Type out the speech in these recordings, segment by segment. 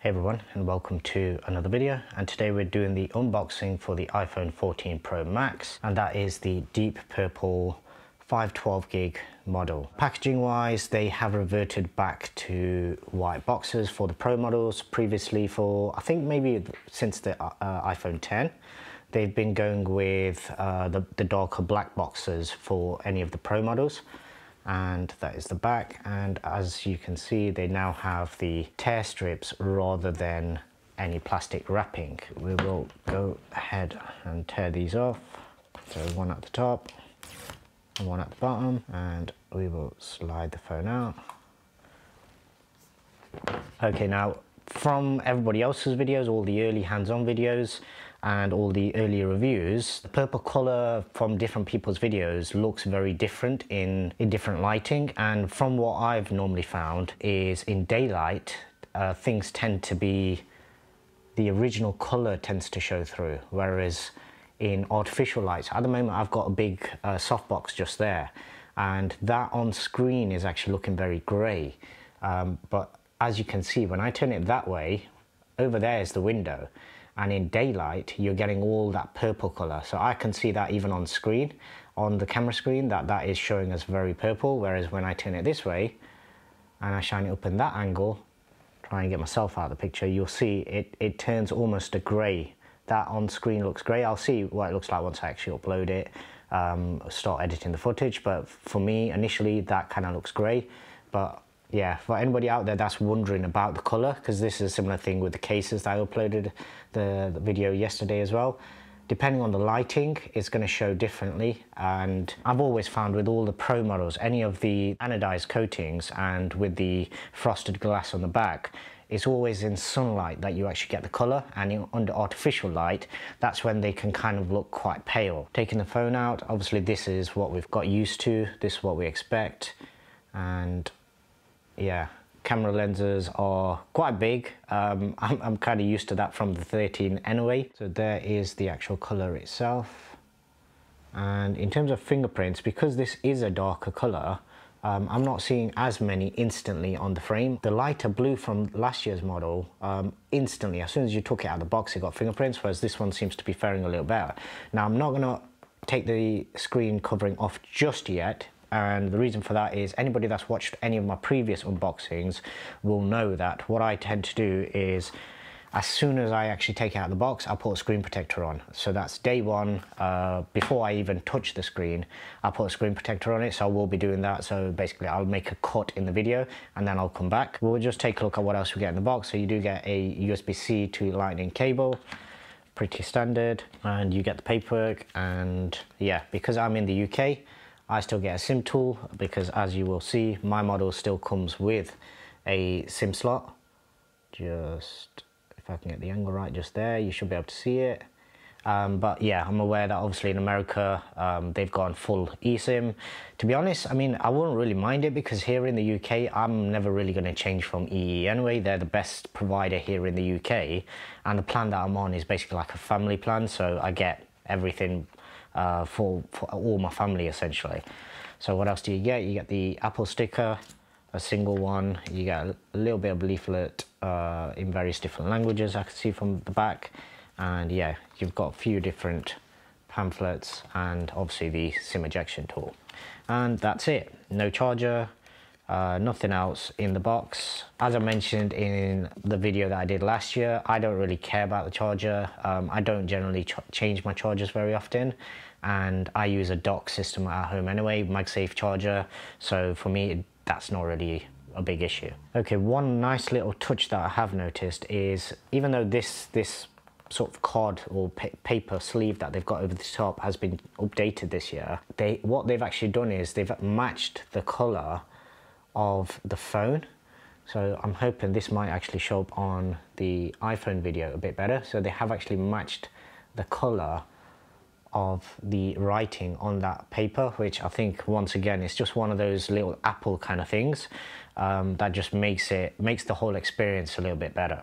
Hey everyone, and welcome to another video, and today we're doing the unboxing for the iPhone 14 Pro Max, and that is the deep purple 512 gig model. Packaging wise, they have reverted back to white boxes for the Pro models. Previously, for I think maybe since the iPhone 10, they've been going with the darker black boxes for any of the Pro models. And that is the back, and as you can see, they now have the tear strips rather than any plastic wrapping. We will go ahead and tear these off. So one at the top and one at the bottom, and we will slide the phone out. Okay, now from everybody else's videos, all the early hands-on videos and all the earlier reviews, the purple color from different people's videos looks very different in different lighting. And from what I've normally found is in daylight, things tend to be, the original color tends to show through, whereas in artificial lights, at the moment I've got a big softbox just there, and that on screen is actually looking very gray. But as you can see, when I turn it that way, over there is the window, and in daylight you're getting all that purple color. So I can see that even on screen, on the camera screen, that is showing us very purple, whereas when I turn it this way and I shine it up in that angle, try and get myself out of the picture, you'll see it turns almost a gray. That on screen looks gray. I'll see what it looks like once I actually upload it, start editing the footage, but for me initially that kind of looks gray. But yeah, for anybody out there that's wondering about the color, because this is a similar thing with the cases that I uploaded the video yesterday as well. Depending on the lighting, it's going to show differently. And I've always found with all the Pro models, any of the anodized coatings and with the frosted glass on the back, it's always in sunlight that you actually get the color, and under artificial light, that's when they can kind of look quite pale. Taking the phone out, obviously this is what we've got used to, this is what we expect, and yeah, camera lenses are quite big. I'm kind of used to that from the 13 anyway. So there is the actual color itself. And in terms of fingerprints, because this is a darker color, I'm not seeing as many instantly on the frame. The lighter blue from last year's model, instantly, as soon as you took it out of the box, it got fingerprints, whereas this one seems to be faring a little better. Now, I'm not gonna take the screen covering off just yet. And the reason for that is anybody that's watched any of my previous unboxings will know that what I tend to do is, as soon as I actually take it out of the box, I'll put a screen protector on. So that's day one, before I even touch the screen, I'll put a screen protector on it. So I will be doing that. So basically I'll make a cut in the video and then I'll come back. We'll just take a look at what else we get in the box. So you do get a USB-C to lightning cable, pretty standard, and you get the paperwork. And yeah, because I'm in the UK, I still get a SIM tool, because as you will see, my model still comes with a SIM slot. Just, if I can get the angle right just there, you should be able to see it. But yeah, I'm aware that obviously in America, they've gone full eSIM. To be honest, I mean, I wouldn't really mind it, because here in the UK, I'm never really going to change from EE anyway. They're the best provider here in the UK. And the plan that I'm on is basically like a family plan. So I get everything for all my family essentially. So what else do you get? You get the Apple sticker, a single one. You get a little bit of leaflet in various different languages, I can see from the back. And yeah, you've got a few different pamphlets and obviously the SIM ejection tool. And that's it. No charger, nothing else in the box. As I mentioned in the video that I did last year, I don't really care about the charger. I don't generally change my chargers very often, and I use a dock system at home anyway, MagSafe charger. So for me, that's not really a big issue. Okay, one nice little touch that I have noticed is, even though this sort of card or paper sleeve that they've got over the top has been updated this year, what they've actually done is they've matched the color of the phone. So I'm hoping this might actually show up on the iPhone video a bit better. So they have actually matched the color of the writing on that paper, which I think once again is just one of those little Apple kind of things that just makes the whole experience a little bit better.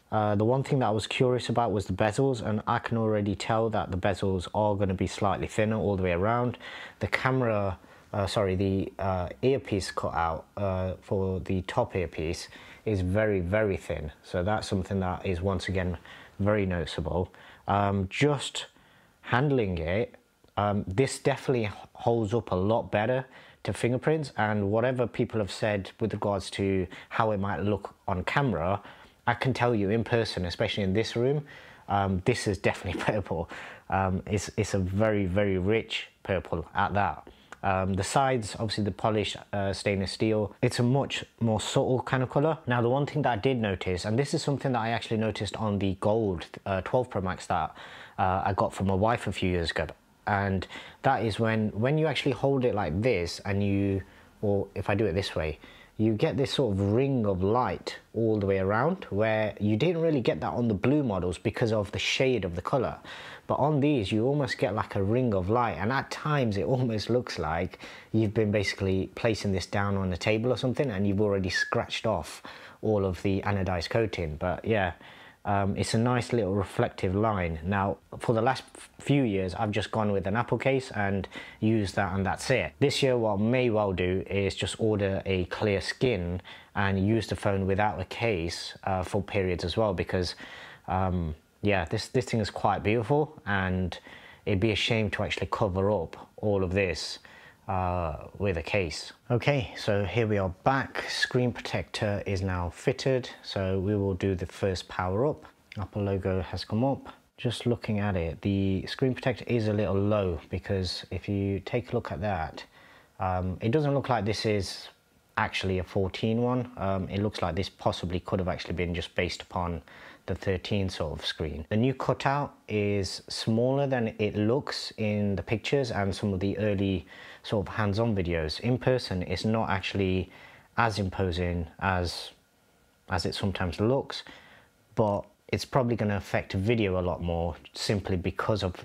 The one thing that I was curious about was the bezels, and I can already tell that the bezels are going to be slightly thinner all the way around. The camera earpiece cutout for the top earpiece is very, very thin. So that's something that is once again very noticeable. Just handling it, this definitely holds up a lot better to fingerprints, and whatever people have said with regards to how it might look on camera, I can tell you in person, especially in this room, this is definitely purple. It's a very, very rich purple at that. The sides, obviously the polished stainless steel, it's a much more subtle kind of colour. Now the one thing that I did notice, and this is something that I actually noticed on the gold 12 Pro Max that I got from my wife a few years ago, and that is when you actually hold it like this and you, or if I do it this way, you get this sort of ring of light all the way around, where you didn't really get that on the blue models because of the shade of the color. But on these, you almost get like a ring of light, and at times it almost looks like you've been basically placing this down on a table or something and you've already scratched off all of the anodized coating. But yeah, it's a nice little reflective line. Now, for the last few years, I've just gone with an Apple case and used that, and that's it. This year, what I may well do is just order a clear skin and use the phone without a case for periods as well, because yeah, this thing is quite beautiful, and it'd be a shame to actually cover up all of this with a case. Okay, so here we are back. Screen protector is now fitted, so we will do the first power up. Apple logo has come up. Just looking at it, the screen protector is a little low, because if you take a look at that, it doesn't look like this is actually a 14 one. It looks like this possibly could have actually been just based upon the 13 sort of screen. The new cutout is smaller than it looks in the pictures and some of the early sort of hands-on videos. In person, it's not actually as imposing as it sometimes looks, but it's probably going to affect video a lot more simply because of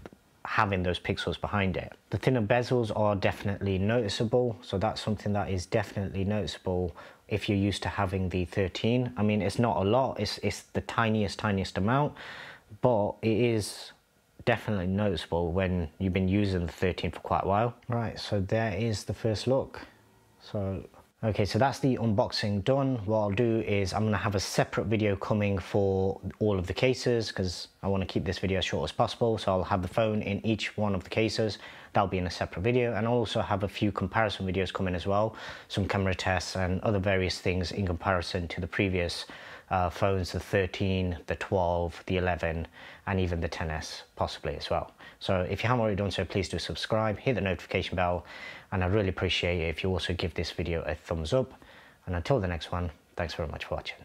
having those pixels behind it. The thinner bezels are definitely noticeable, so that's something that is definitely noticeable if you're used to having the 13. I mean, it's not a lot, it's the tiniest amount, but it is definitely noticeable when you've been using the 13 for quite a while. Right, so there is the first look. So okay, so that's the unboxing done. What I'll do is I'm gonna have a separate video coming for all of the cases, because I want to keep this video as short as possible. So I'll have the phone in each one of the cases. That'll be in a separate video, and I'll also have a few comparison videos coming as well, some camera tests and other various things in comparison to the previous phones, the 13, the 12, the 11, and even the 10s possibly as well. So if you haven't already done so, please do subscribe, hit the notification bell, and I'd really appreciate it if you also give this video a thumbs up. And until the next one, thanks very much for watching.